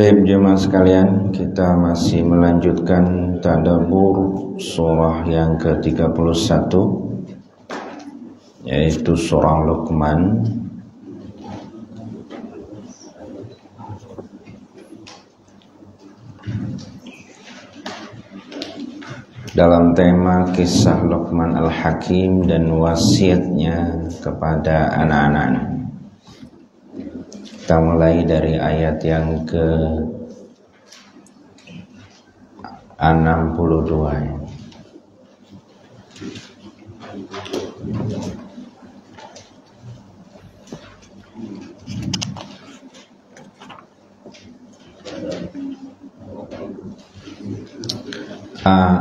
Baik jemaah sekalian, kita masih melanjutkan tadabbur surah yang ke-31, yaitu surah Luqman. Dalam tema kisah Luqman Al-Hakim dan wasiatnya kepada anak-anak. Kita mulai dari ayat yang ke-62.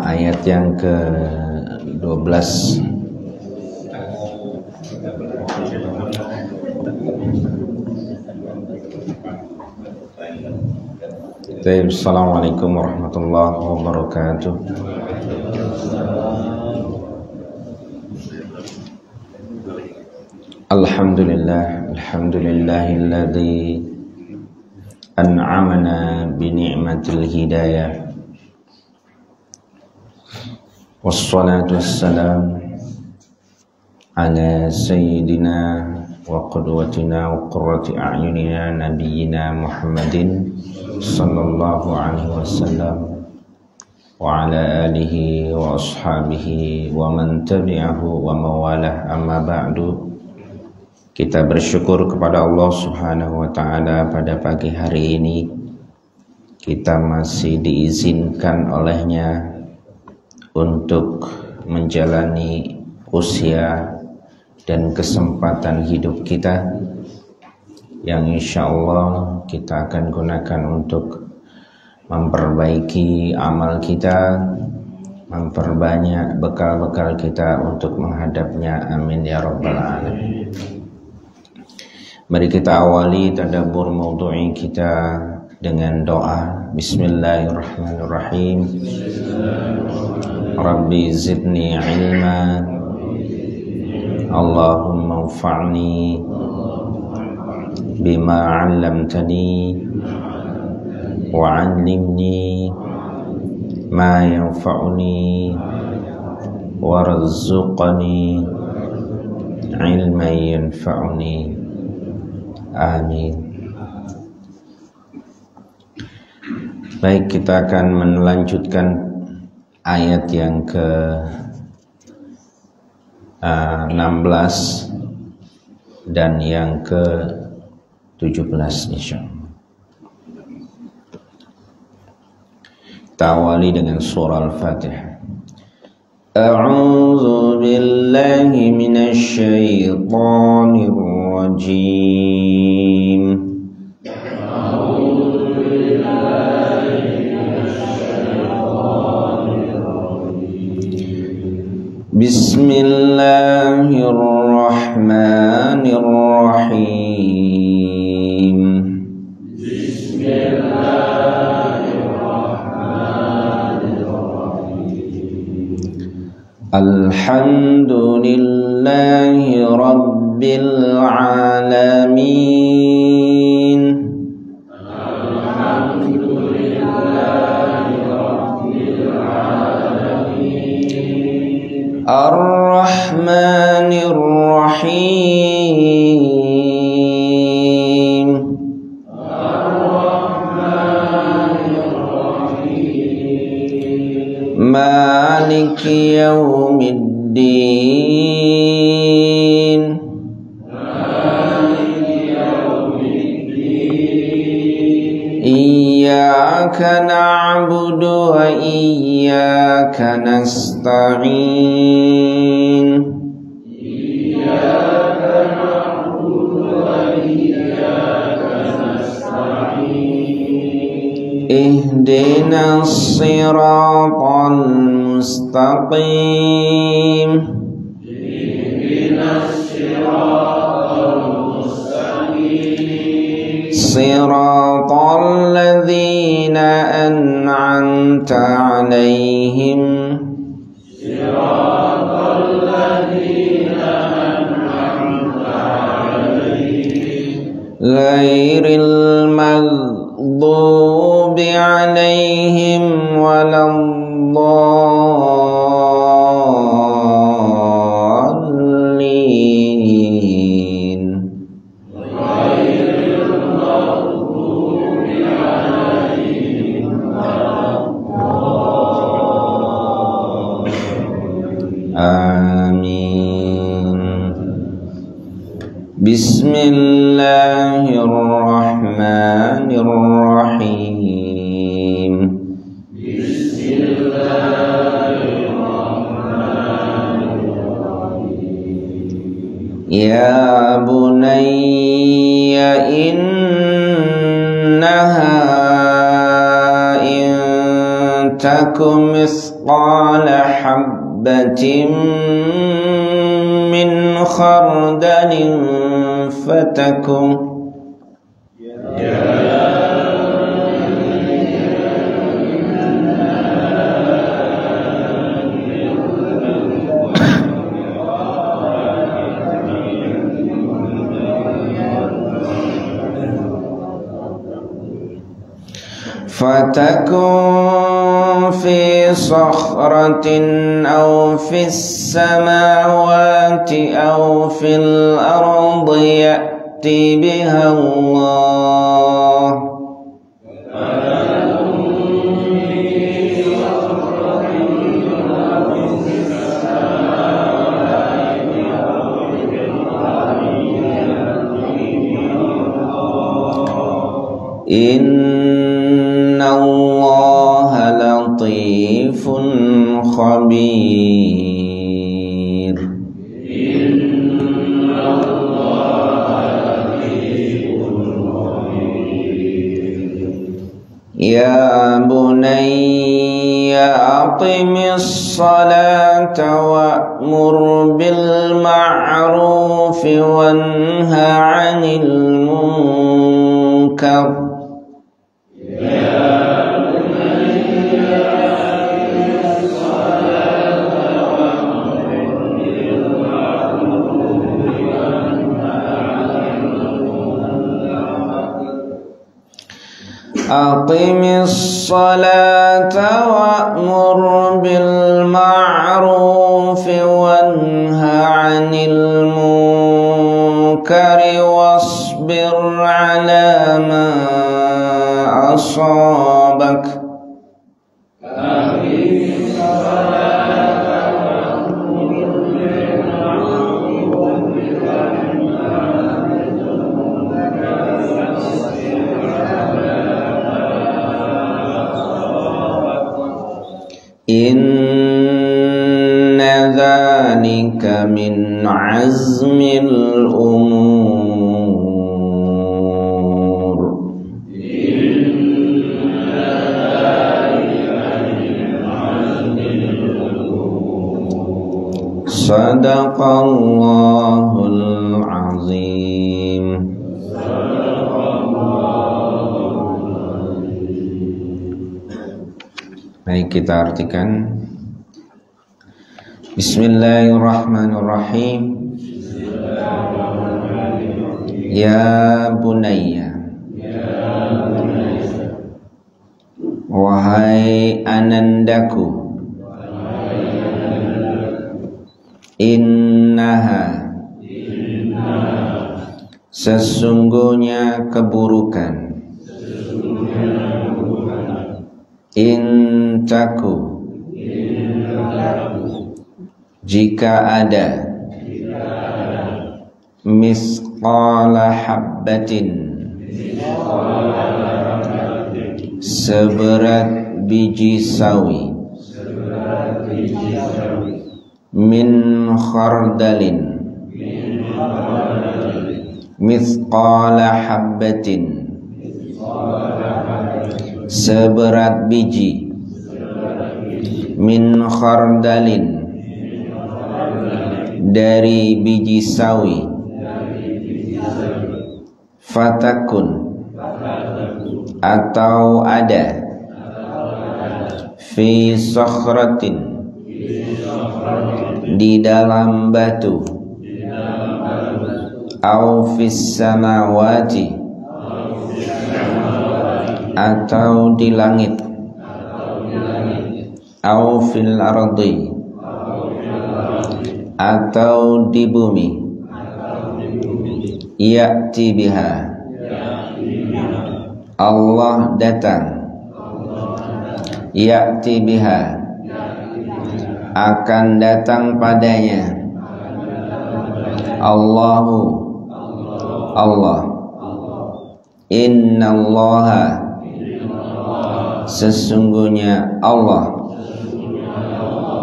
Ayat yang ke-12. Assalamualaikum warahmatullahi wabarakatuh. Alhamdulillahilladzi an'amana bi ni'matil hidayah. Wassalatu wassalam ala sayyidina wa qudwatina wa qurrati a'yunina nabiyyina Muhammadin sallallahu alaihi wasallam wa ala alihi wa ashabihi wa man tabi'ahu wa mawalah, amma ba'du. Kita bersyukur kepada Allah Subhanahu wa ta'ala pada pagi hari ini kita masih diizinkan olehnya untuk menjalani usia dan kesempatan hidup kita yang insya Allah kita akan gunakan untuk memperbaiki amal kita, memperbanyak bekal-bekal kita untuk menghadapnya. Amin ya rabbal alamin. Mari kita awali tadabbur maudhu'i kita dengan doa. Bismillahirrahmanirrahim. Rabbi zidni ilma, Allahumma anfa'ni bima 'allamtani wa 'allimni ma yanfa'uni warzuqni ilman yanfa'uni. Amin. Baik, kita akan melanjutkan ayat yang ke-16 dan yang ke-17 insyaallah. Kita awali dengan surah Al-Fatihah. A'udzu billahi minasy syaithanir rajim. Bismillahirrahmanirrahim. Alhamdulillahi rabbil alamin. Ar-Rahmanir Rahim. Maliki yaumiddin. Iyyaka na'budu wa iyyaka nasta'in. Ihdinas siratal mustaqim. Siratal ladzina an'amta 'alaihim. Ghairil maghdubi Amin. Bismillahirrahmanirrahim. Ya bunayya innaha in takum mithqala habbatin min khardalin fatakum فتكن في صخرة أو في السماوات أو في الأرض يأتي بها الله Innallaha latifun khabir. Ya bunayya aqimis salata wa'mur bil ma'ruf wanha 'anil munkar. Aqimis salata wa'mur bil ma'ruf wanha 'anil munkari wasbir 'ala ma asabak. Inna dzalika min azmil umur. Sadaqallahul azim. Baik, kita artikan. Bismillahirrahmanirrahim. Ya bunayya, wahai anandaku, innaha, sesungguhnya keburukan, intaku, jika ada, misqala habbatin, seberat biji sawi, min khardalin, misqala habbatin, seberat biji, min khardalin, dari biji sawi, fatakun, atau ada, fi sakhratin, di dalam batu, au fis samawati, atau di langit, au fil ardi, atau di bumi, ya'ti biha, Allah datang, ya'ti biha, akan datang padanya Allahu Allah. Innallaha sesungguhnya Allah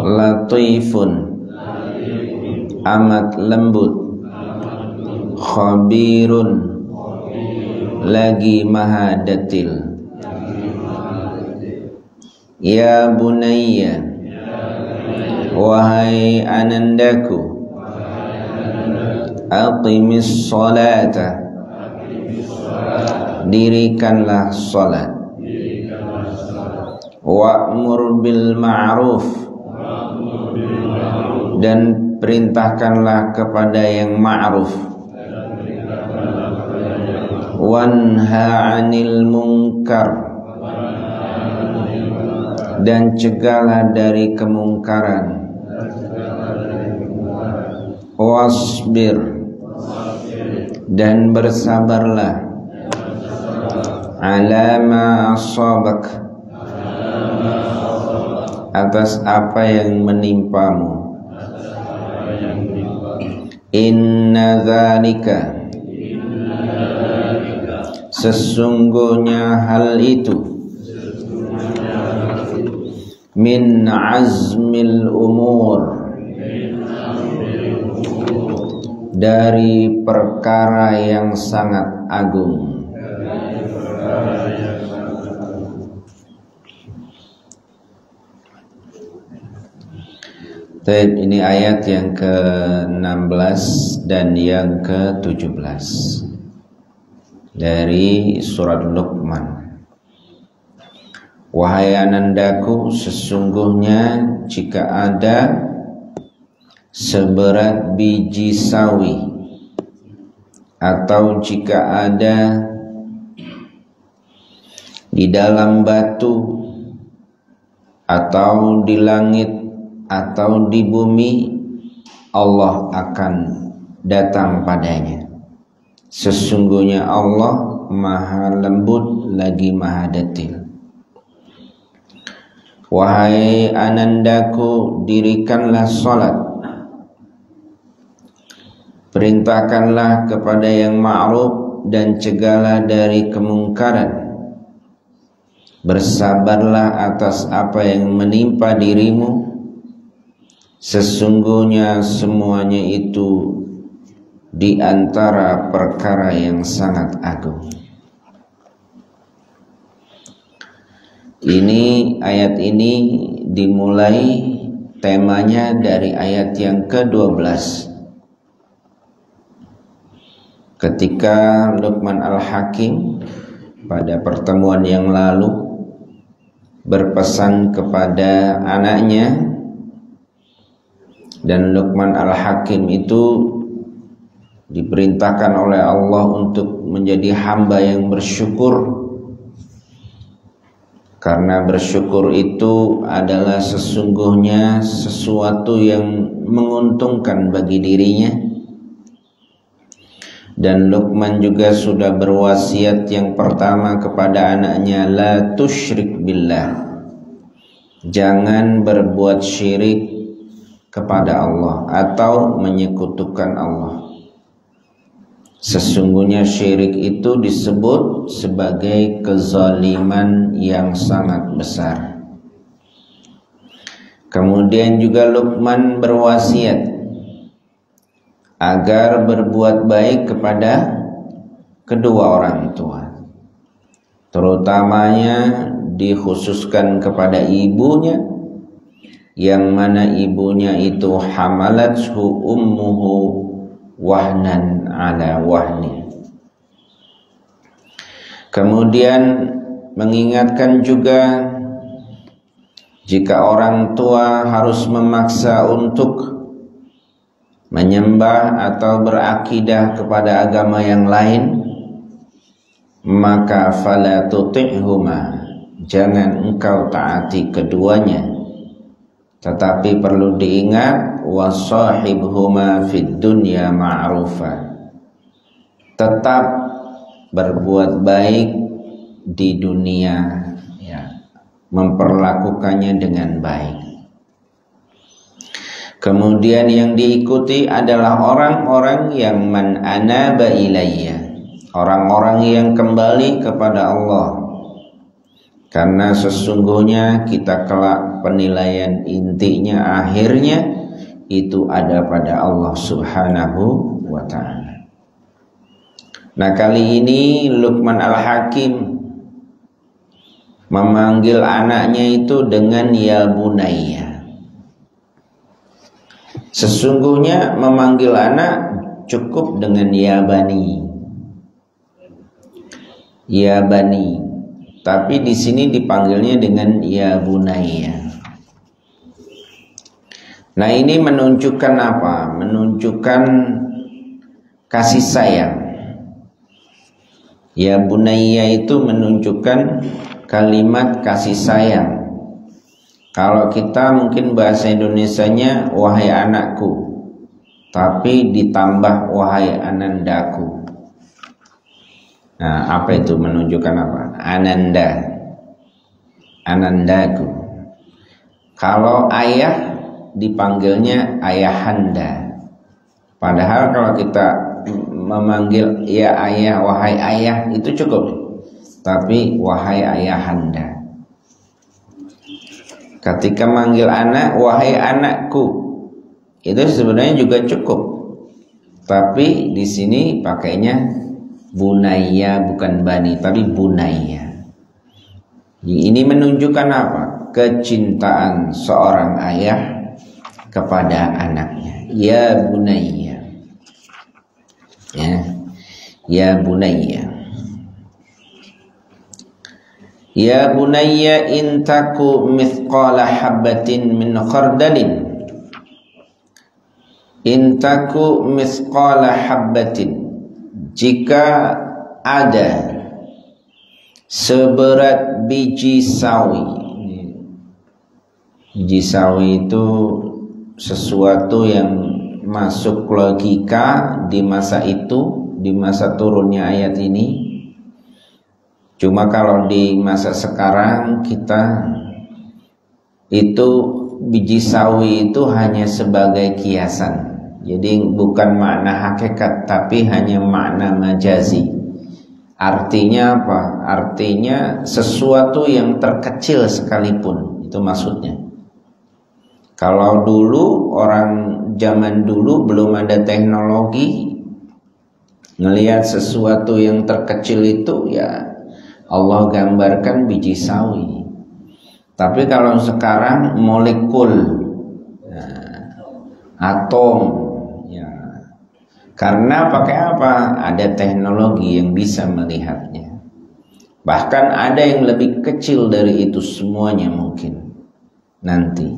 latifun amat lembut, khabirun lagi maha detil. Ya bunayya wahai anandaku, aqimis salata dirikanlah salat, wa'mur bil ma'ruf dan perintahkanlah kepada yang ma'ruf, wanha 'anil munkar dan cegahlah dari kemungkaran, wasbir dan bersabarlah, ala ma asabak atas apa yang menimpamu, inna dzalika sesungguhnya hal itu, min azmil umur dari perkara yang sangat agung. Ini ayat yang ke-16 dan yang ke-17 dari surat Luqman. Wahai anandaku, sesungguhnya jika ada seberat biji sawi, atau jika ada di dalam batu atau di langit atau di bumi, Allah akan datang padanya. Sesungguhnya Allah maha lembut lagi maha detil. Wahai anandaku, dirikanlah salat, perintahkanlah kepada yang ma'ruf dan cegahlah dari kemungkaran, bersabarlah atas apa yang menimpa dirimu, sesungguhnya semuanya itu di antara perkara yang sangat agung. Ini ayat ini dimulai temanya dari ayat yang ke-12, ketika Luqman Al-Hakim pada pertemuan yang lalu berpesan kepada anaknya, dan Luqman Al-Hakim itu diperintahkan oleh Allah untuk menjadi hamba yang bersyukur, karena bersyukur itu adalah sesungguhnya sesuatu yang menguntungkan bagi dirinya. Dan Luqman juga sudah berwasiat yang pertama kepada anaknya, la tusyrik billah, jangan berbuat syirik kepada Allah atau menyekutukan Allah. Sesungguhnya syirik itu disebut sebagai kezaliman yang sangat besar. Kemudian juga Luqman berwasiat agar berbuat baik kepada kedua orang tua, terutamanya dikhususkan kepada ibunya, yang mana ibunya itu hamalathu ummuhu wahnan ala wahni. Kemudian mengingatkan juga, jika orang tua harus memaksa untuk menyembah atau berakidah kepada agama yang lain, maka fala tuti'huma, jangan engkau taati keduanya, tetapi perlu diingat, wasahibhuma fid dunya ma'rufa, tetap berbuat baik di dunia, ya, memperlakukannya dengan baik. Kemudian yang diikuti adalah orang-orang yang man anaba ilayya, orang-orang yang kembali kepada Allah. Karena sesungguhnya kita kelak penilaian intinya akhirnya itu ada pada Allah Subhanahu wa ta'ala. Nah, kali ini Luqman Al-Hakim memanggil anaknya itu dengan ya bunayya. Sesungguhnya memanggil anak cukup dengan ya bani. Ya bani. Tapi di sini dipanggilnya dengan ya bunayya. Nah, ini menunjukkan apa? Menunjukkan kasih sayang. Ya bunayya itu menunjukkan kalimat kasih sayang. Kalau kita mungkin bahasa Indonesianya wahai anakku, tapi ditambah wahai anandaku. Nah, apa itu menunjukkan apa? Ananda, anandaku. Kalau ayah dipanggilnya ayahanda. Padahal kalau kita memanggil ya ayah, wahai ayah itu cukup. Tapi wahai ayahanda. Ketika manggil anak, wahai anakku, itu sebenarnya juga cukup. Tapi di sini pakainya bunayya, bukan bani, tapi bunayya. Ini menunjukkan apa? Kecintaan seorang ayah kepada anaknya. Ya bunayya. Ya bunayya. Ya bunayya in taku mithqala habbatin min khardalin. In taku mithqala habbatin. Jika ada seberat biji sawi. Biji sawi itu sesuatu yang masuk logika di masa itu, di masa turunnya ayat ini. Cuma kalau di masa sekarang kita itu biji sawi itu hanya sebagai kiasan. Jadi bukan makna hakikat tapi hanya makna majazi. Artinya apa? Artinya sesuatu yang terkecil sekalipun, itu maksudnya. Kalau dulu orang zaman dulu belum ada teknologi, ngelihat sesuatu yang terkecil itu ya Allah gambarkan biji sawi. Tapi kalau sekarang molekul, atom, ya. Karena pakai apa? Ada teknologi yang bisa melihatnya. Bahkan ada yang lebih kecil dari itu semuanya mungkin nanti.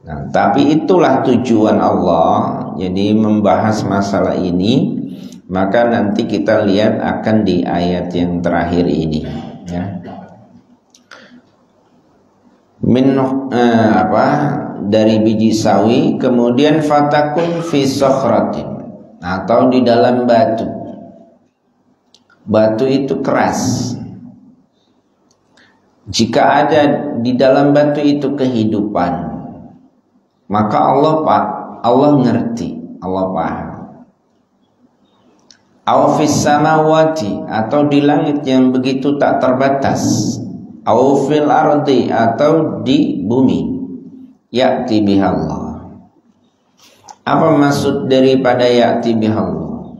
Nah, tapi itulah tujuan Allah. Jadi membahas masalah ini. Maka nanti kita lihat akan di ayat yang terakhir ini, ya. Dari biji sawi, kemudian fatakun fi sokhratin, atau di dalam batu. Batu itu keras. Jika ada di dalam batu itu kehidupan, maka Allah ngerti, Allah paham. Aw fis samawati, atau di langit yang begitu tak terbatas. Aw fil ardi, atau di bumi. Ya'ti bihallah. Apa maksud daripada ya'ti bihallah?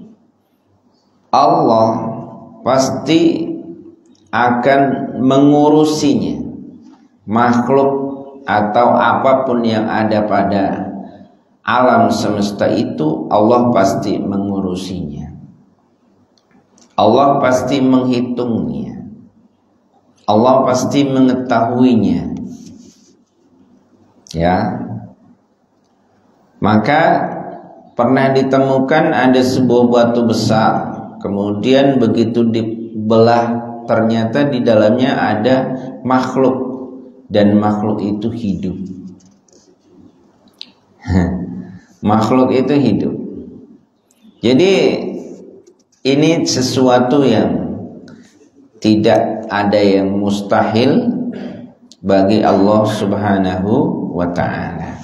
Allah pasti akan mengurusinya. Makhluk atau apapun yang ada pada alam semesta itu Allah pasti mengurusinya. Allah pasti menghitungnya. Allah pasti mengetahuinya. Ya. Maka pernah ditemukan ada sebuah batu besar, kemudian begitu dibelah ternyata di dalamnya ada makhluk, dan makhluk itu hidup. Makhluk itu hidup. Jadi ini sesuatu yang tidak ada yang mustahil bagi Allah Subhanahu wa ta'ala.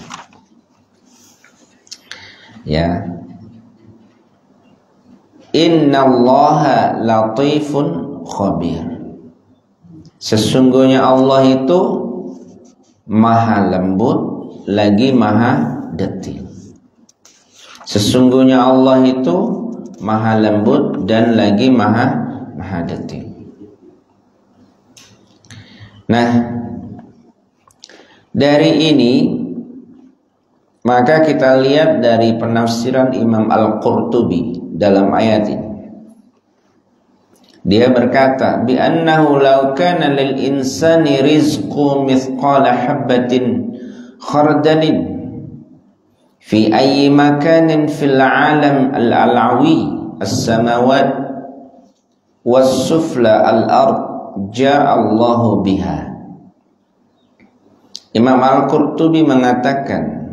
Ya. Innallaha latifun khabir. Sesungguhnya Allah itu maha lembut lagi maha detil. Sesungguhnya Allah itu maha lembut dan lagi maha detil. Nah, dari ini maka kita lihat dari penafsiran Imam Al-Qurtubi dalam ayat ini. Dia berkata, bi annahu law kana lil insani rizqu mithqala habatin khardalin fi ayyi makanin fil alam al-alawi as-samawat was-sufla al-ard ja'a Allahu biha. Imam Al-Qurtubi mengatakan,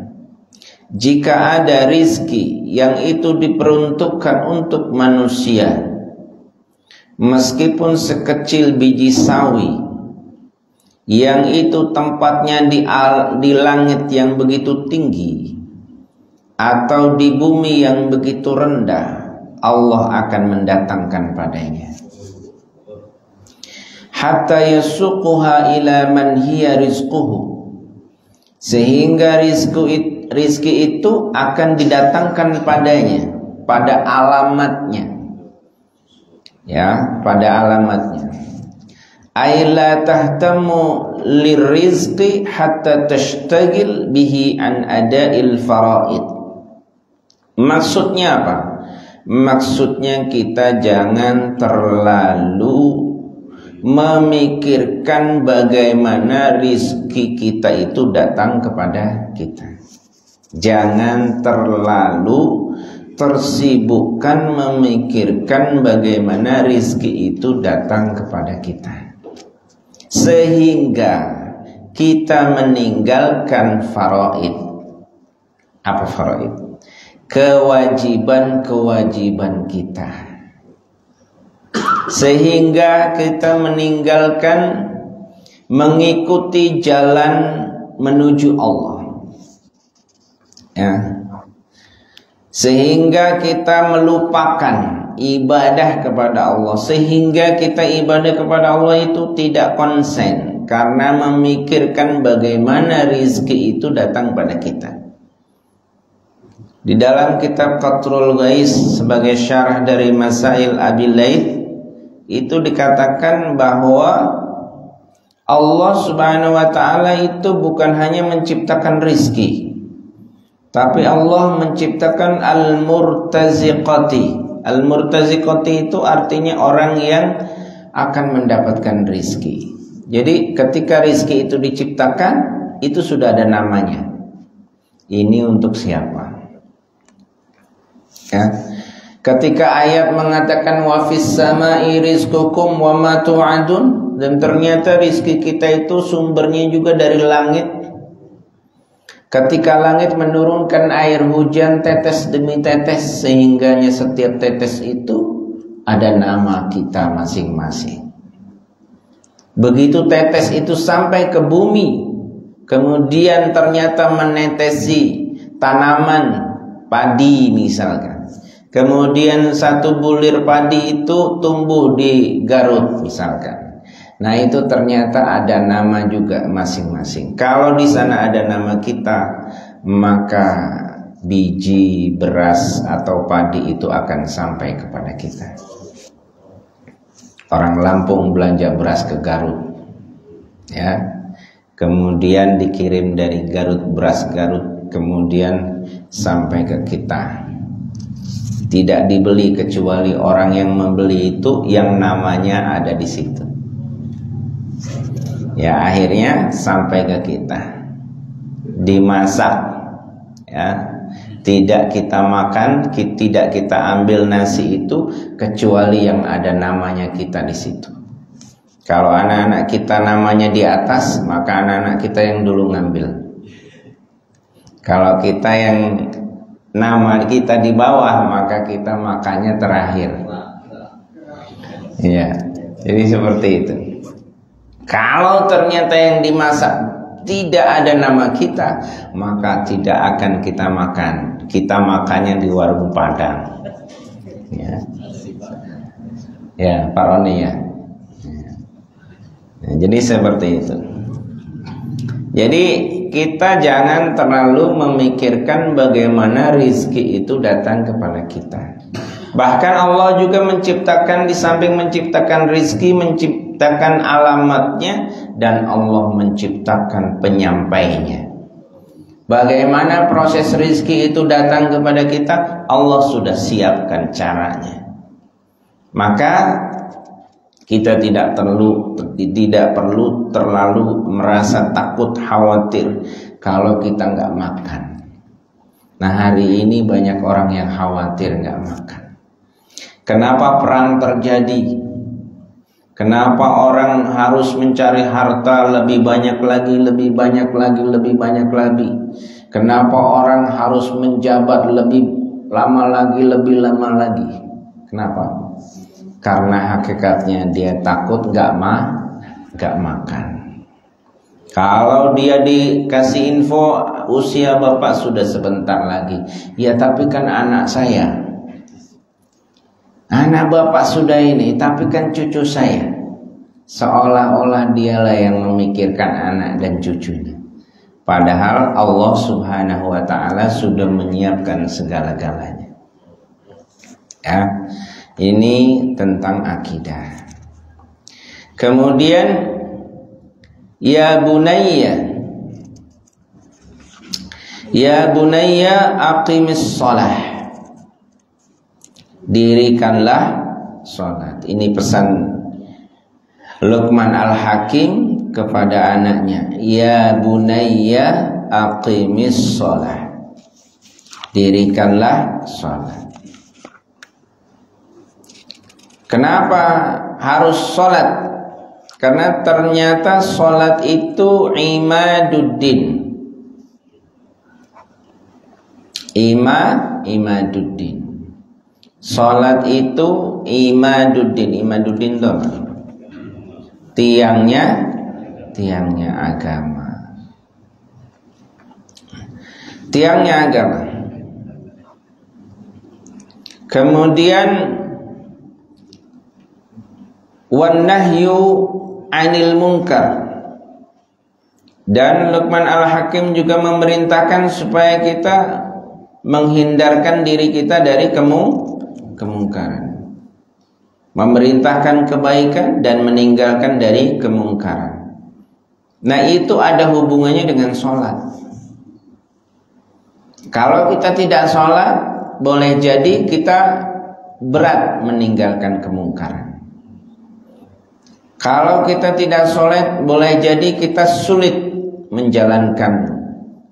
jika ada rizki yang itu diperuntukkan untuk manusia, meskipun sekecil biji sawi, yang itu tempatnya di langit yang begitu tinggi atau di bumi yang begitu rendah, Allah akan mendatangkan padanya. Hatta yasuquha ila man hiya rizquhu, sehingga rizki itu akan didatangkan padanya, pada alamatnya. Ya, pada alamatnya. Aila tahtamu lirizqi hatta tashtagil bihi an ada'il faraid. Maksudnya apa? Maksudnya kita jangan terlalu memikirkan bagaimana rizki kita itu datang kepada kita. Jangan terlalu tersibukkan memikirkan bagaimana rizki itu datang kepada kita, sehingga kita meninggalkan faraid. Apa faraid? Kewajiban-kewajiban kita, sehingga kita meninggalkan mengikuti jalan menuju Allah, ya. Sehingga kita melupakan ibadah kepada Allah, sehingga kita ibadah kepada Allah itu tidak konsen karena memikirkan bagaimana rizki itu datang pada kita. Di dalam kitab Qatrul Ghais sebagai syarah dari Masail Abi Laith itu dikatakan bahwa Allah Subhanahu wa taala itu bukan hanya menciptakan rizki, tapi Allah menciptakan al-murtaziqati. Al-murtaziqati itu artinya orang yang akan mendapatkan rizki. Jadi ketika rizki itu diciptakan, itu sudah ada namanya. Ini untuk siapa? Ya. Ketika ayat mengatakan wa fis samai rizqukum wa ma tu'adun, dan ternyata rizki kita itu sumbernya juga dari langit. Ketika langit menurunkan air hujan tetes demi tetes, sehingganya setiap tetes itu ada nama kita masing-masing. Begitu tetes itu sampai ke bumi, kemudian ternyata menetesi tanaman padi misalkan, kemudian satu bulir padi itu tumbuh di Garut misalkan. Nah itu ternyata ada nama juga masing-masing. Kalau di sana ada nama kita, maka biji beras atau padi itu akan sampai kepada kita. Orang Lampung belanja beras ke Garut, ya, kemudian dikirim dari Garut, beras Garut, kemudian sampai ke kita. Tidak dibeli kecuali orang yang membeli itu yang namanya ada di situ. Ya, akhirnya sampai ke kita, dimasak, ya, tidak kita makan, tidak kita ambil nasi itu kecuali yang ada namanya kita di situ. Kalau anak-anak kita namanya di atas, maka anak-anak kita yang dulu ngambil. Kalau kita yang nama kita di bawah, maka kita makannya terakhir. Iya, jadi seperti itu. Kalau ternyata yang dimasak tidak ada nama kita, maka tidak akan kita makan. Kita makannya di warung Padang. Ya, Pak Roni ya. Nah, jadi seperti itu. Jadi kita jangan terlalu memikirkan bagaimana rizki itu datang kepada kita. Bahkan Allah juga menciptakan, di samping menciptakan rizki, menciptakan alamatnya, dan Allah menciptakan penyampainya. Bagaimana proses rizki itu datang kepada kita, Allah sudah siapkan caranya. Maka kita tidak perlu terlalu merasa takut, khawatir kalau kita nggak makan. Nah, hari ini banyak orang yang khawatir nggak makan. Kenapa perang terjadi? Kenapa orang harus mencari harta lebih banyak lagi, lebih banyak lagi, lebih banyak lagi? Kenapa orang harus menjabat lebih lama lagi, lebih lama lagi? Kenapa? Karena hakikatnya dia takut nggak makan. Kalau dia dikasih info usia bapak sudah sebentar lagi, ya tapi kan anak saya, anak bapak sudah ini, tapi kan cucu saya. Seolah-olah dialah yang memikirkan anak dan cucunya. Padahal Allah Subhanahu wa ta'ala sudah menyiapkan segala-galanya. Ya. Ini tentang akidah. Kemudian ya bunayya aqimis shalah. Dirikanlah salat. Ini pesan Luqman Al-Hakim kepada anaknya. Ya bunayya aqimis shalah. Dirikanlah salat. Kenapa harus sholat? Karena ternyata sholat itu imaduddin. Imaduddin. Sholat itu imaduddin. Imaduddin itu apa? Tiangnya agama. Tiangnya agama. Kemudian wan nahyu anil munkar. Dan Luqman Al-Hakim juga memerintahkan supaya kita menghindarkan diri kita dari kemungkaran. Memerintahkan kebaikan dan meninggalkan dari kemungkaran. Nah, itu ada hubungannya dengan sholat. Kalau kita tidak sholat, boleh jadi kita berat meninggalkan kemungkaran. Kalau kita tidak sholat, boleh jadi kita sulit menjalankan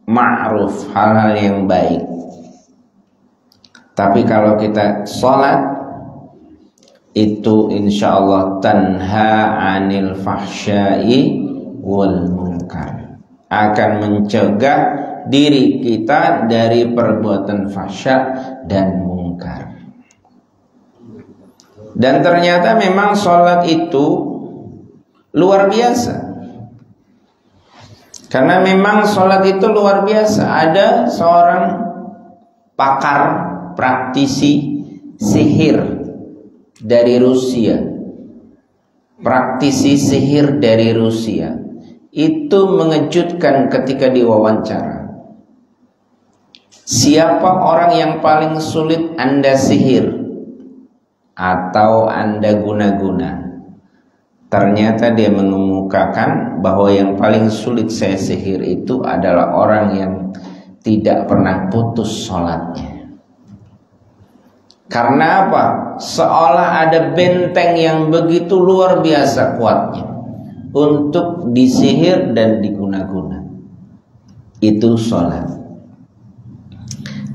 ma'ruf, hal-hal yang baik. Tapi kalau kita sholat, itu insya Allah tanha anil fahsyai wal munkar, akan mencegah diri kita dari perbuatan fahsya dan munkar. Dan ternyata memang sholat itu luar biasa. Karena memang sholat itu luar biasa. Ada seorang pakar, praktisi sihir dari Rusia. Praktisi sihir dari Rusia. Itu mengejutkan ketika diwawancara. Siapa orang yang paling sulit Anda sihir atau Anda guna-guna? Ternyata dia mengemukakan bahwa yang paling sulit saya sihir itu adalah orang yang tidak pernah putus sholatnya. Karena apa? Seolah ada benteng yang begitu luar biasa kuatnya untuk disihir dan diguna-guna. Itu sholat.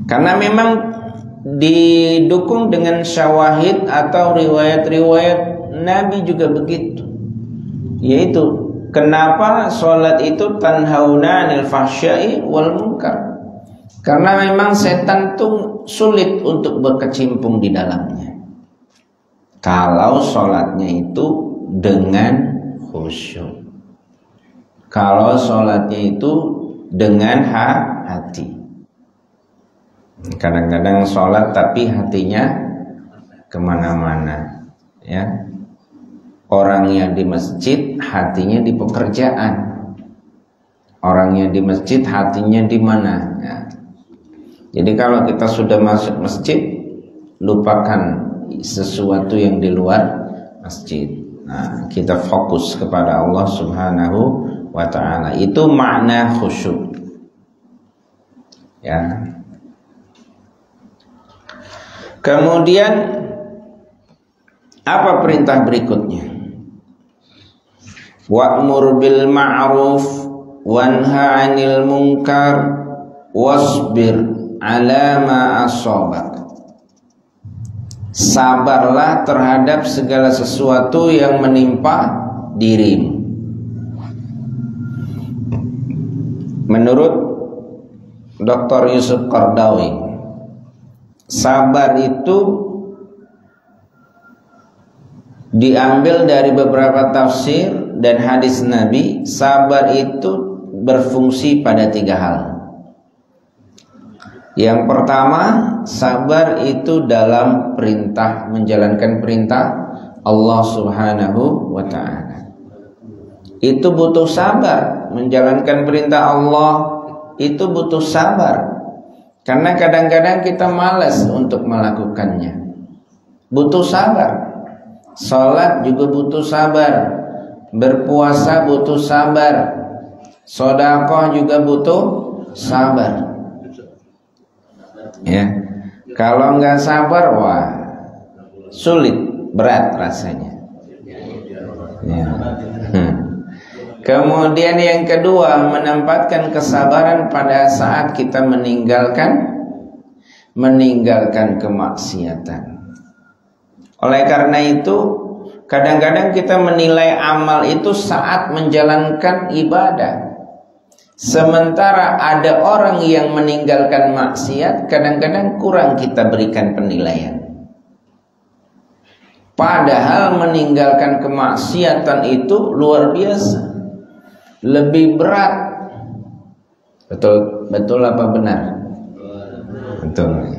Karena memang didukung dengan syawahid atau riwayat-riwayat Nabi juga begitu. Yaitu kenapa sholat itu tanhauna anil fahsyai wal munkar? Karena memang setan tuh sulit untuk berkecimpung di dalamnya. Kalau sholatnya itu dengan khusyuk. Kalau sholatnya itu dengan hati. Kadang-kadang sholat tapi hatinya kemana-mana, ya. Orangnya di masjid, hatinya di pekerjaan. Orangnya di masjid, hatinya di mana? Ya. Jadi kalau kita sudah masuk masjid, lupakan sesuatu yang di luar masjid. Nah, kita fokus kepada Allah Subhanahu wa ta'ala. Itu makna khusyuk. Ya. Kemudian apa perintah berikutnya? Wa'mur bil ma'ruf wanha 'anil munkar wasbir 'ala ma asabak. Sabarlah terhadap segala sesuatu yang menimpa dirimu. Menurut Dr. Yusuf Qardawi, sabar itu diambil dari beberapa tafsir dan hadis Nabi. Sabar itu berfungsi pada 3 hal. Yang pertama, sabar itu dalam perintah, menjalankan perintah Allah Subhanahu wa ta'ala. Itu butuh sabar. Menjalankan perintah Allah itu butuh sabar. Karena kadang-kadang kita malas untuk melakukannya. Butuh sabar. Salat juga butuh sabar. Berpuasa butuh sabar. Sedekah juga butuh sabar. Ya, kalau nggak sabar, wah, sulit, berat rasanya. Ya. Kemudian yang kedua, menempatkan kesabaran pada saat kita meninggalkan kemaksiatan. Oleh karena itu, kadang-kadang kita menilai amal itu saat menjalankan ibadah. Sementara ada orang yang meninggalkan maksiat, kadang-kadang kurang kita berikan penilaian. Padahal meninggalkan kemaksiatan itu luar biasa, lebih berat. Betul apa benar? Betul.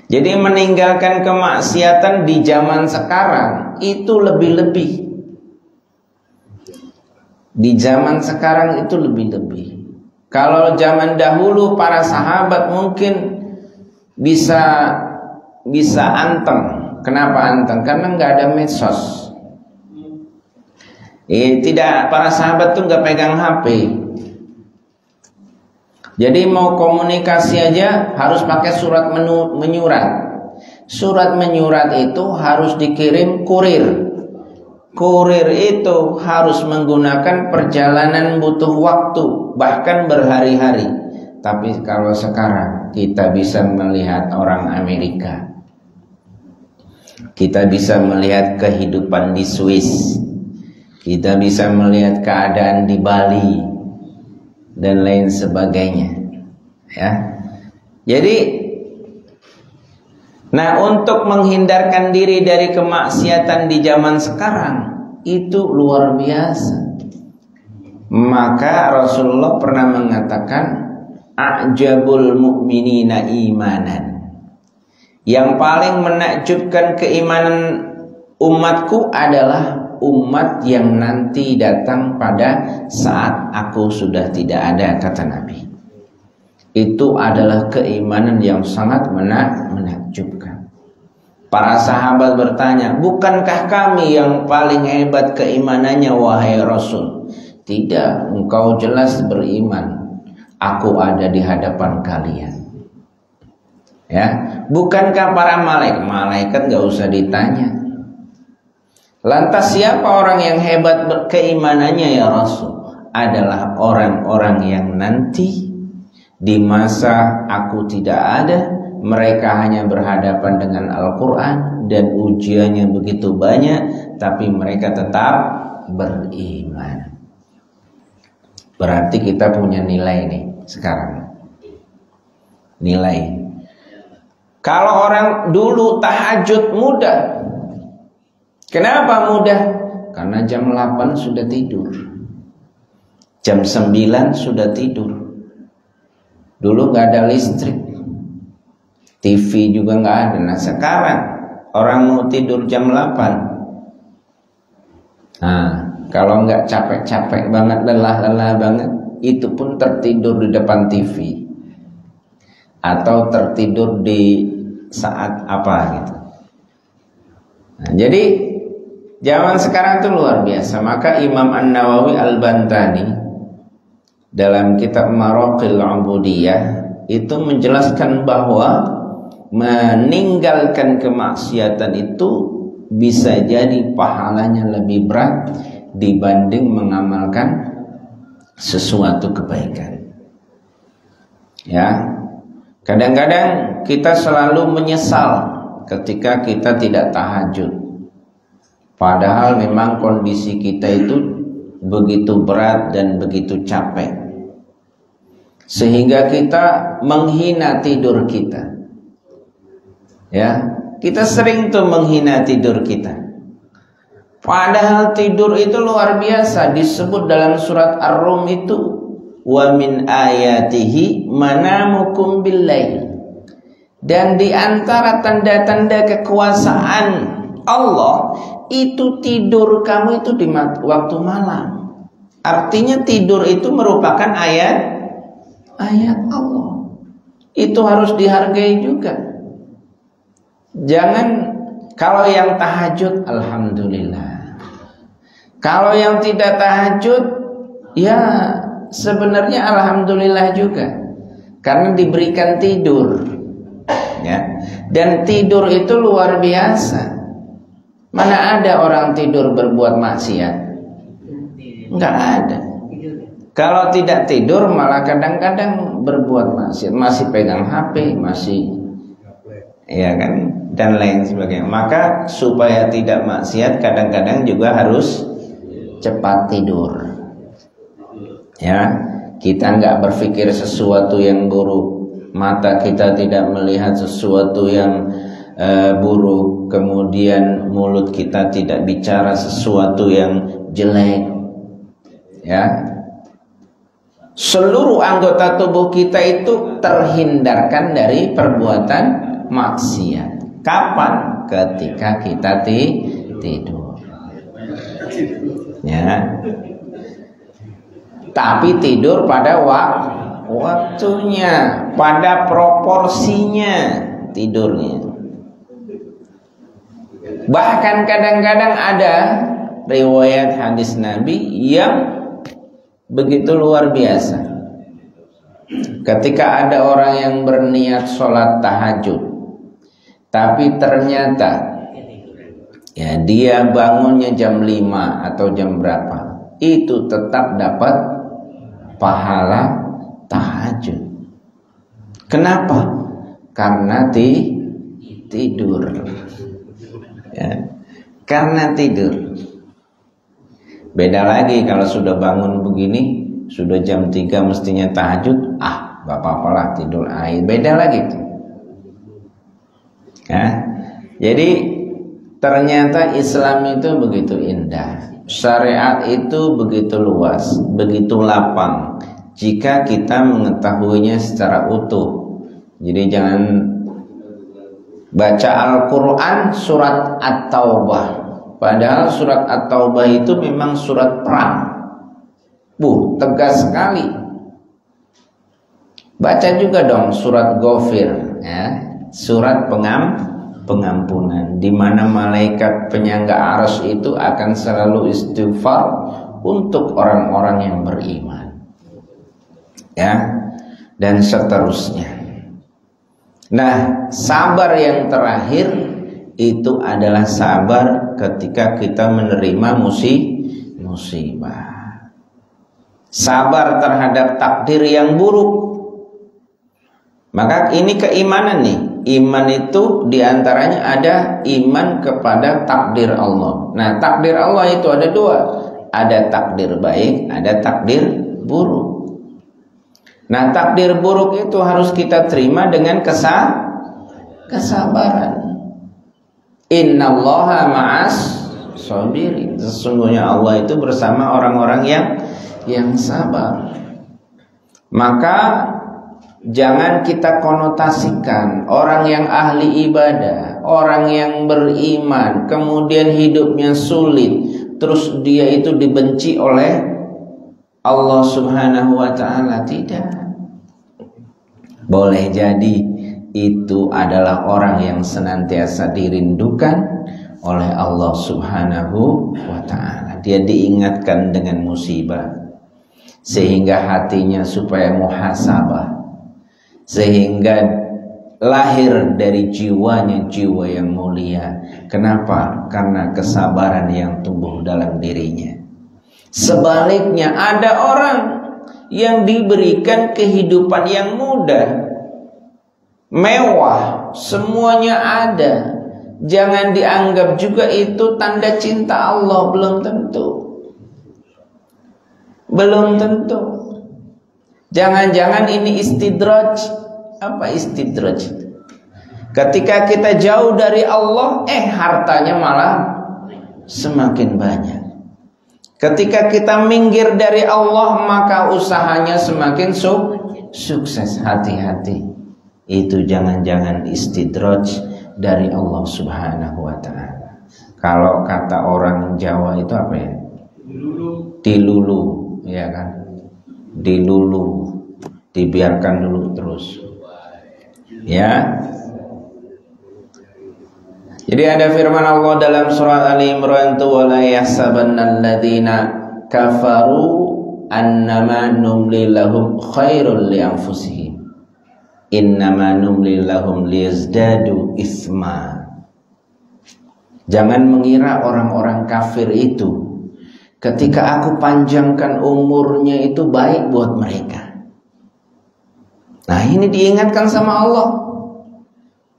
Jadi meninggalkan kemaksiatan di zaman sekarang itu lebih-lebih. Di zaman sekarang itu lebih-lebih. Kalau zaman dahulu para sahabat mungkin bisa anteng. Kenapa anteng? Karena nggak ada medsos. Tidak, para sahabat tuh nggak pegang HP. Jadi mau komunikasi aja harus pakai surat menyurat. Surat menyurat itu harus dikirim kurir. Kurir itu harus menggunakan perjalanan butuh waktu, bahkan berhari-hari. Tapi kalau sekarang kita bisa melihat orang Amerika, kita bisa melihat kehidupan di Swiss, kita bisa melihat keadaan di Bali dan lain sebagainya. Ya, jadi nah, untuk menghindarkan diri dari kemaksiatan di zaman sekarang itu luar biasa. Maka Rasulullah pernah mengatakan, a'jabul mu'minina imanan. Yang paling menakjubkan keimanan umatku adalah umat yang nanti datang pada saat aku sudah tidak ada, kata Nabi. Itu adalah keimanan yang sangat menakjubkan. Para sahabat bertanya, bukankah kami yang paling hebat keimanannya wahai Rasul? Tidak, engkau jelas beriman. Aku ada di hadapan kalian. Ya, bukankah para malaikat gak usah ditanya. Lantas siapa orang yang hebat keimanannya ya Rasul? Adalah orang-orang yang nanti di masa aku tidak ada, mereka hanya berhadapan dengan Al-Quran dan ujiannya begitu banyak, tapi mereka tetap beriman. Berarti kita punya nilai nih sekarang. Nilai. Kalau orang dulu tahajud mudah. Kenapa mudah? karena jam 8 sudah tidur, jam 9 sudah tidur. Dulu nggak ada listrik, TV juga nggak ada. Nah sekarang orang mau tidur jam 8. Nah kalau nggak capek-capek banget, lelah-lelah banget, itu pun tertidur di depan TV atau tertidur di saat apa gitu. Nah, jadi zaman sekarang itu luar biasa. Maka Imam An-Nawawi Al-Bantani dalam kitab Maraqil Ubudiyah itu menjelaskan bahwa meninggalkan kemaksiatan itu bisa jadi pahalanya lebih berat dibanding mengamalkan sesuatu kebaikan. Ya, kadang-kadang kita selalu menyesal ketika kita tidak tahajud, padahal memang kondisi kita itu begitu berat dan begitu capek, sehingga kita menghina tidur kita. Ya, kita sering tuh menghina tidur kita. Padahal tidur itu luar biasa, disebut dalam surat Ar-Rum itu, wa min ayatihi manamukum billail. Dan di antara tanda-tanda kekuasaan Allah itu tidur kamu itu di waktu malam. Artinya tidur itu merupakan ayat Allah. Itu harus dihargai juga. Jangan, kalau yang tahajud alhamdulillah. Kalau yang tidak tahajud ya sebenarnya alhamdulillah juga, karena diberikan tidur. Ya. Dan tidur itu luar biasa. Mana ada orang tidur berbuat maksiat? Enggak ada. Kalau tidak tidur malah kadang-kadang berbuat maksiat, masih pegang HP, masih, ya kan, dan lain sebagainya. Maka supaya tidak maksiat kadang-kadang juga harus cepat tidur. Ya, kita enggak berpikir sesuatu yang buruk. Mata kita tidak melihat sesuatu yang buruk, kemudian mulut kita tidak bicara sesuatu yang jelek. Ya, seluruh anggota tubuh kita itu terhindarkan dari perbuatan maksiat. Kapan? Ketika kita tidur. Ya. Tapi tidur pada waktunya, pada proporsinya tidurnya. Bahkan kadang-kadang ada riwayat hadis Nabi yang begitu luar biasa. Ketika ada orang yang berniat sholat tahajud, tapi ternyata ya dia bangunnya jam 5 atau jam berapa, itu tetap dapat pahala tahajud. Kenapa? Karena tidur. Ya. Karena tidur. Beda lagi kalau sudah bangun begini, sudah jam 3 mestinya tahajud, gak apa-apalah tidur air. Beda lagi tuh. Ya. Jadi ternyata Islam itu begitu indah. Syariat itu begitu luas, begitu lapang jika kita mengetahuinya secara utuh. Jadi jangan baca Al-Quran surat At-Taubah, padahal surat At-Taubah itu memang surat perang. Tegas sekali. Baca juga dong surat Ghafir, ya, surat pengampunan, di mana malaikat penyangga arsy itu akan selalu istighfar untuk orang-orang yang beriman. Ya, dan seterusnya. Nah, sabar yang terakhir itu adalah sabar ketika kita menerima musibah. Sabar terhadap takdir yang buruk. Maka ini keimanan nih. Iman itu diantaranya ada iman kepada takdir Allah. Nah, takdir Allah itu ada dua. Ada takdir baik, ada takdir buruk. Nah, takdir buruk itu harus kita terima dengan kesabaran. Innallaha ma'as sabirin. Sesungguhnya Allah itu bersama orang-orang yang sabar. Maka jangan kita konotasikan orang yang ahli ibadah, orang yang beriman, kemudian hidupnya sulit, terus dia itu dibenci oleh Allah Subhanahu wa ta'ala. Tidak. Boleh jadi itu adalah orang yang senantiasa dirindukan oleh Allah Subhanahu wa ta'ala. Dia diingatkan dengan musibah sehingga hatinya supaya muhasabah, sehingga lahir dari jiwanya jiwa yang mulia. Kenapa? Karena kesabaran yang tumbuh dalam dirinya. Sebaliknya ada orang yang diberikan kehidupan yang mudah, mewah, semuanya ada. Jangan dianggap juga itu tanda cinta Allah. Belum tentu. Belum tentu. Jangan-jangan ini istidraj. Apa istidraj? Ketika kita jauh dari Allah, hartanya malah semakin banyak. Ketika kita minggir dari Allah, maka usahanya semakin sukses. Hati-hati. Itu jangan-jangan istidraj dari Allah Subhanahu wa ta'ala. Kalau kata orang Jawa itu apa ya? Dilulu, ya kan? Dilulu, dibiarkan dulu terus. Ya. Jadi ada firman Allah dalam surat Ali Imran itu, wala yahsabanna alladziina kafaru annama numli lahum khairul li anfusihim. Innama numli lahum liyazdadu isma. Jangan mengira orang-orang kafir itu ketika aku panjangkan umurnya itu baik buat mereka. Nah, ini diingatkan sama Allah.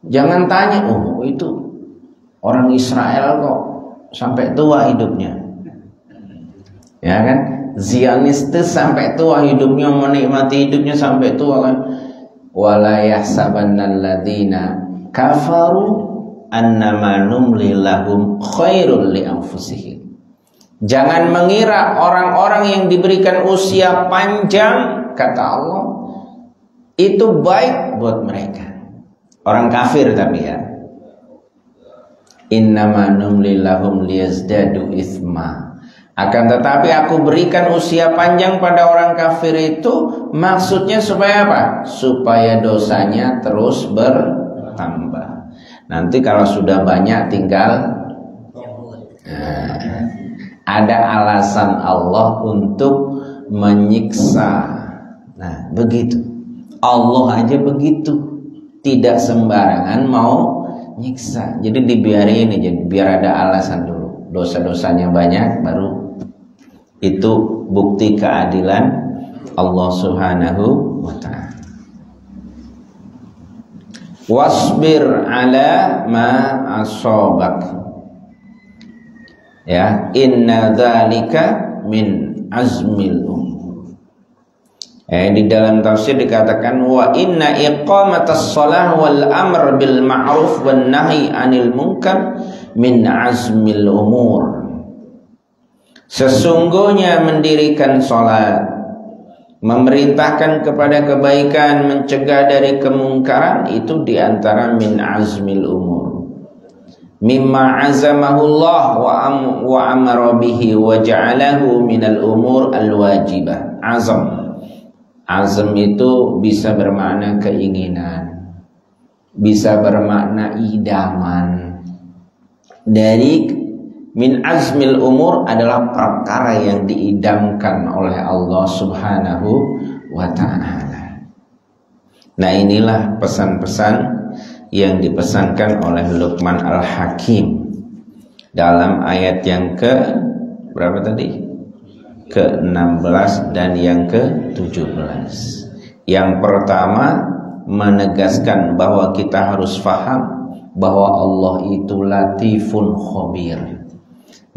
Jangan tanya, itu orang Israel kok sampai tua hidupnya. Ya kan? Zionis sampai tua hidupnya, menikmati hidupnya sampai tua kan. Wala yahsabannal ladzina kafaru annama numli lahum khairul li anfusihim. Jangan mengira orang-orang yang diberikan usia panjang, kata Allah, itu baik buat mereka. Orang kafir tapi ya. Innama numli lahum liyazdadu ithma. Akan tetapi aku berikan usia panjang pada orang kafir itu maksudnya supaya apa? Supaya dosanya terus bertambah. Nanti kalau sudah banyak tinggal ada alasan Allah untuk menyiksa. Nah, begitu. Allah aja begitu. Tidak sembarangan mau nyiksa. Jadi dibiarin aja, biar ada alasan dulu. Dosa-dosanya banyak baru itu bukti keadilan Allah Subhanahu wa ta'ala. Wasbir ala ma asabak. Ya, inna dzalika min azmil umur. Di dalam tafsir dikatakan wa inna iqamatas shalah wal amr bil ma'ruf wan nahi 'anil munkar min azmil umur. Sesungguhnya mendirikan sholat, memerintahkan kepada kebaikan, mencegah dari kemungkaran, itu diantara min azmil umur. Mimma azamahullah wa amara bihi wa ja'alahu minal umur al-wajibah. Azam itu bisa bermakna keinginan, bisa bermakna idaman. Dari min azmil umur adalah perkara yang diidamkan oleh Allah Subhanahu wa ta'ala. Nah, inilah pesan-pesan yang dipesankan oleh Luqman Al-Hakim dalam ayat yang ke berapa tadi? Ke-16 dan yang ke-17. Yang pertama, menegaskan bahwa kita harus faham bahwa Allah itu latifun khabir.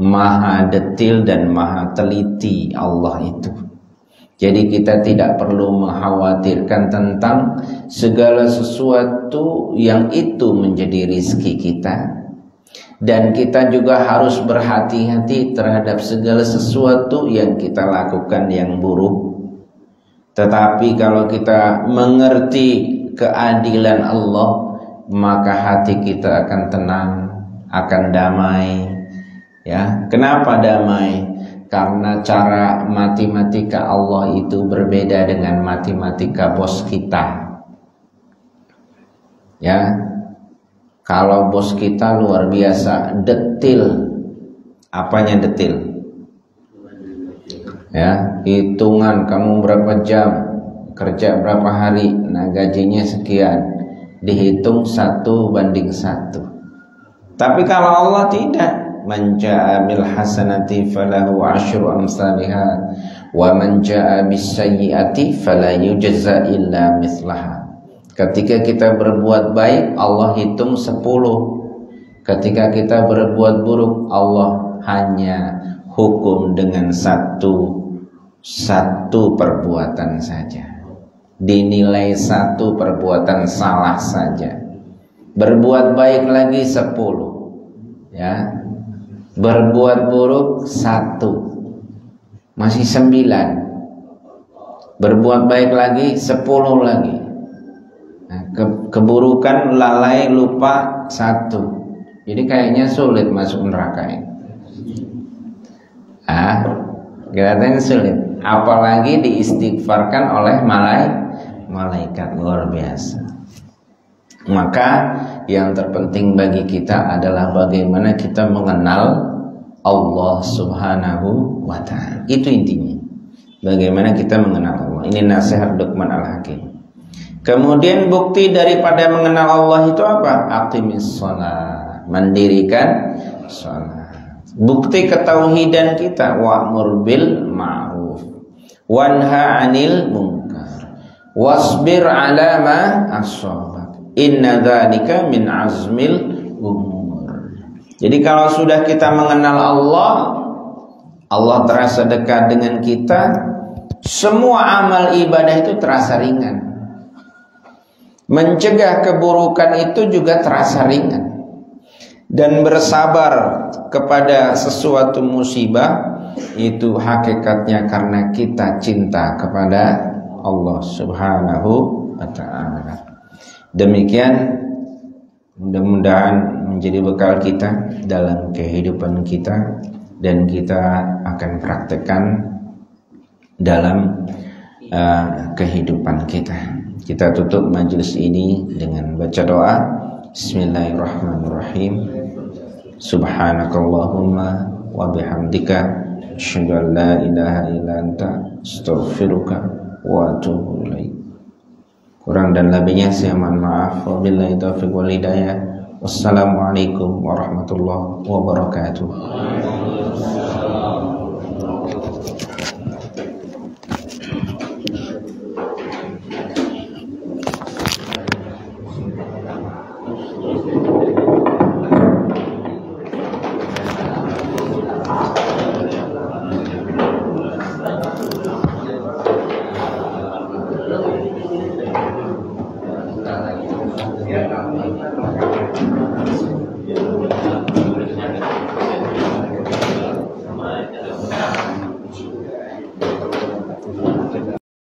Maha detil dan maha teliti Allah itu. Jadi kita tidak perlu mengkhawatirkan tentang segala sesuatu yang itu menjadi rizki kita. Dan kita juga harus berhati-hati terhadap segala sesuatu yang kita lakukan yang buruk. Tetapi kalau kita mengerti keadilan Allah, maka hati kita akan tenang, akan damai. Ya, kenapa damai? Karena cara matematika Allah itu berbeda dengan matematika bos kita. Ya, kalau bos kita luar biasa detil. Apanya detil? Ya, hitungan kamu berapa jam, kerja berapa hari, nah gajinya sekian, dihitung 1:1. Tapi kalau Allah tidak, man jaa bil hasanati falahu 'asyru amsalihha wa man jaa bis sayyi'ati fala yujza illa mithlaha. Ketika kita berbuat baik, Allah hitung 10. Ketika kita berbuat buruk, Allah hanya hukum dengan satu perbuatan saja. Dinilai 1 perbuatan salah saja. Berbuat baik lagi 10. Ya. Berbuat buruk 1. Masih 9. Berbuat baik lagi 10 lagi. Nah, keburukan lalai lupa 1. Jadi kayaknya sulit masuk neraka ini. Kelihatannya sulit. Apalagi diistighfarkan oleh malaikat, luar biasa. Maka yang terpenting bagi kita adalah bagaimana kita mengenal Allah Subhanahu wa ta'ala. Itu intinya. Bagaimana kita mengenal Allah. Ini nasihat Luqman Al-Hakim. Kemudian bukti daripada mengenal Allah itu apa? Aqimis shalah, mendirikan shalat. Bukti ketauhidan kita, wa'mur bil ma'ruf wanha 'anil munkar wasbir 'ala ma asabak inna dzalika min azmil umur. Jadi kalau sudah kita mengenal Allah, Allah terasa dekat dengan kita, semua amal ibadah itu terasa ringan. Mencegah keburukan itu juga terasa ringan. Dan bersabar kepada sesuatu musibah itu hakikatnya karena kita cinta kepada Allah Subhanahu wa ta'ala. Demikian mudah-mudahan menjadi bekal kita dalam kehidupan kita, dan kita akan praktekkan dalam kehidupan kita. Kita tutup majelis ini dengan baca doa. Bismillahirrahmanirrahim. Subhanakallahumma wa bihamdika asyhadu an la ilaha illa anta astaghfiruka wa atubu ilaik. Kurang dan lebihnya saya mohon maaf. Wabillahi taufiq wal hidayah. Wassalamualaikum warahmatullahi wabarakatuh. Ya,